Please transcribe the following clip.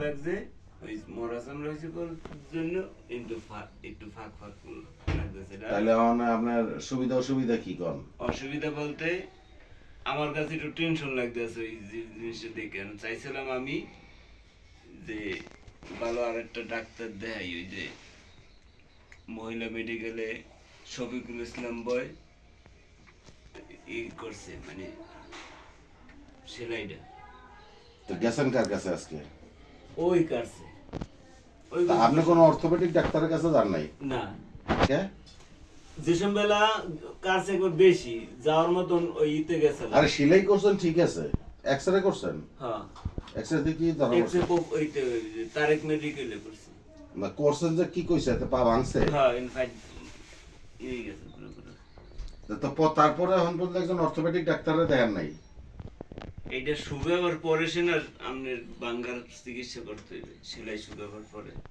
লাগছে ওই মরা চামড়া হয়েছে জন্য একটু ফাঁক ফাঁক লাগতেছে। তাহলে আপনার সুবিধা অসুবিধা কি কোন? অসুবিধা বলতে আমার কাছে একটু টেনশন লাগতেছে ওই জিনিসটা দেখে। চাইছিলাম আমি যে ভালো আরেকটা ডাক্তার দেখাই, ওই যে মহিলা মেডিকেলে শফিকুল ইসলাম বয় করছে মানে সেলাইটা। তো গেছেন কার কাছে আজকে? ওই কাটছে। ওই তা আপনি কোনো অর্থোপেডিক ডাক্তারের কাছে যান নাই? না, কে? যেসব বেলা কাটছে একবার বেশি যাওয়ার মতন ওই ইতে গেছে। আরে সেলাই করছেন ঠিক আছে, এক্সরে করছেন? হ্যাঁ, এক্সরে কি ধরা এক্সরে ওইতে তারেক মেডিকেলে করছে। না করছেন যে কি কইছে এতে পা ভাঙছে? হ্যাঁ, ইনফ্যাক্ট এই গেছে পুরো পুরো। তো তারপরে এখন পর্যন্ত একজন অর্থোপেডিক ডাক্তারে দেখেন নাই? এইটা শুকাবার পরে সে না আপনার বাঙ্গার চিকিৎসা করতে হইবে, সেলাই শুকাবার পরে।